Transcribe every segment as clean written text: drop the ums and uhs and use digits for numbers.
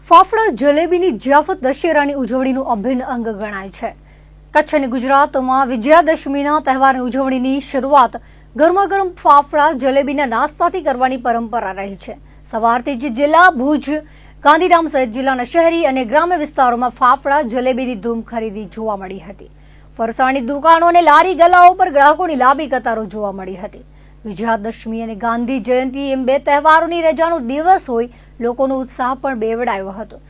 ફાફડા જલેબીની જિયાફત દશેરાની ઉજવણીનું અભિન્ન અંગ ગણાય છે. કચ્છ અને ગુજરાતમાં વિજયાદશમીના તહેવારની ઉજવણીની શરૂઆત ગરમાગરમ ફાફડા જલેબીના નાસ્તાથી કરવાની પરંપરા રહી છે. સવારથી જ જિલ્લા ભુજ, ગાંધીધામ સહિત જિલ્લાના શહેરી અને ગ્રામ્ય વિસ્તારોમાં ફાફડા જલેબીની ધૂમ ખરીદી જોવા મળી હતી. ફરસાણની દુકાનો અને લારી ગલ્લાઓ પર ગ્રાહકોની લાંબી કતારો જોવા મળી હતી. વિજયાદશમી અને ગાંધી જયંતિ એમ બે તહેવારોની રજાનો દિવસ હોય લોકોનો ઉત્સાહ પણ બેવડાયો હતો.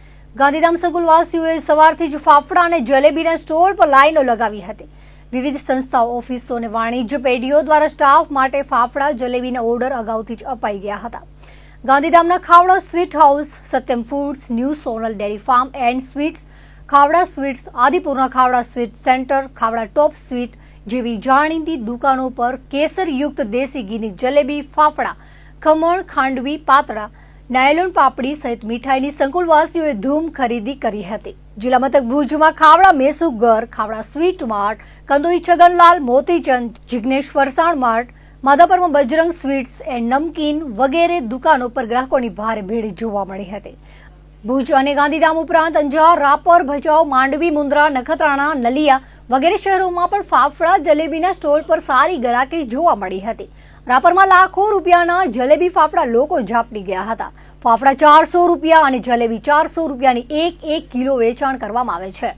ગાંધીધામ સંકુલવાસીઓએ સવારથી જ ફાફડા અને જલેબીના સ્ટોલ પર લાઈનો લગાવી હતી. વિવિધ સંસ્થાઓ, ઓફિસો અને વાણિજ્ય પેઢીઓ દ્વારા સ્ટાફ માટે ફાફડા જલેબીના ઓર્ડર અગાઉથી જ અપાઈ ગયા હતા. ગાંધીધામના Khavda sweet house, Satyam foods, new Sonal dairy farm and sweets, Khavda sweets, આદિપુરના Khavda sweet centre, Khavda top sweet જેવી જાણીતી દુકાનો પર કેસરયુક્ત દેશી ઘીની જલેબી, ફાફડા, ખમણ, ખાંડવી, પાતળા, નાયલોન પાપડી સહિત મીઠાઈની સંકુલવાસીઓએ ધૂમ ખરીદી કરી હતી. જિલ્લા મથક ભુજમાં ખાવડા મેસુગર, ખાવડા સ્વીટ માર્ટ, કંદોઈ છગનલાલ, મોતીચંદ, જિગ્નેશ ફરસાણ માર્ટ, માધાપરમાં બજરંગ સ્વીટ્સ એન્ડ નમકીન વગેરે દુકાનો પર ગ્રાહકોની ભારે ભીડ જોવા મળી હતી. ભુજ અને ગાંધીધામ ઉપરાંત અંજાર, રાપર, ભચાઉ, માંડવી, મુન્દ્રા, નખત્રાણા, નલિયા વગેરે શહેરોમાં પણ ફાફડા જલેબીના સ્ટોલ પર સારી ગરાકી જોવા મળી હતી. રાપરમાં લાખો રૂપિયાના જલેબી ફાફડા લોકો ઝાપટી ગયા હતા. ફાફડા 400 રૂપિયા અને જલેબી 400 રૂપિયાની એક કિલો વેચાણ કરવામાં આવે છે.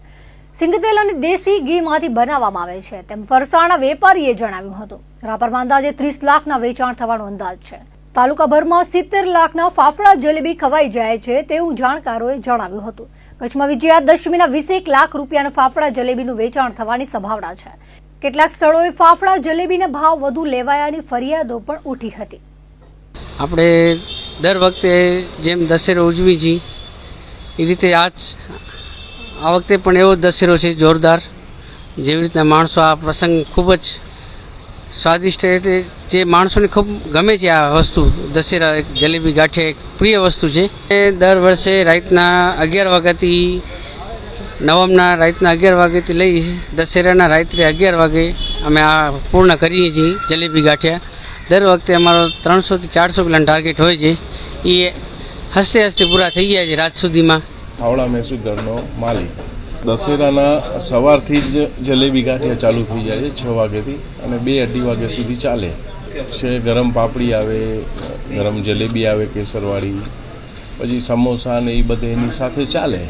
સિંગતેલ અને દેશી ઘીમાંથી બનાવવામાં આવે છે તેમ ફરસાણના વેપારીએ જણાવ્યું હતું. રાપરમાં અંદાજે 30 લાખના વેચાણ થવાનો અંદાજ છે. તાલુકાભરમાં 70 લાખના ફાફડા જલેબી ખવાઈ જાય છે તેવું જાણકારોએ જણાવ્યું હતું. કચ્છમાં વિજયાદશમીના 21 લાખ રૂપિયાના ફાફડા જલેબીનું વેચાણ થવાની સંભાવના છે. કેટલાક સ્થળોએ ફાફડા જલેબીના ભાવ વધુ લેવાયાની ફરિયાદો પણ ઉઠી હતી. આપણે દર વખતે જેમ દશેરો ઉજવી છીએ એ રીતે આ વખતે પણ એવો દશેરો છે જોરદાર. જેવી રીતના માણસો આ પ્રસંગ ખૂબ જ સ્વાદિષ્ટ, એટલે જે માણસોને ખૂબ ગમે છે આ વસ્તુ. દશેરા એક જલેબી ગાંઠિયા એક પ્રિય વસ્તુ છે. દર વર્ષે રાતના 11 વાગ્યાથી નવમના રાતના 11 વાગ્યાથી લઈ દશેરાના રાત્રે 11 વાગે અમે આ પૂર્ણ કરીએ છીએ જલેબી ગાંઠિયા. દર વખતે અમારો 300 થી 400 કિલોનો ટાર્ગેટ હોય છે. એ હસતે હસતે પૂરા થઈ ગયા છે રાત સુધીમાં. ખાવડા મેસુગરનો માલિક. દશેરાના સવારથી જ જલેબી ગાંઠિયા ચાલુ થઈ જાય છે 6 વાગ્યાથી અને 2-2:30 વાગ્યા સુધી ચાલે છે. ગરમ પાપડી આવે, ગરમ જલેબી આવે કેસરવાળી, પછી સમોસા ને એ બધે એની સાથે ચાલે.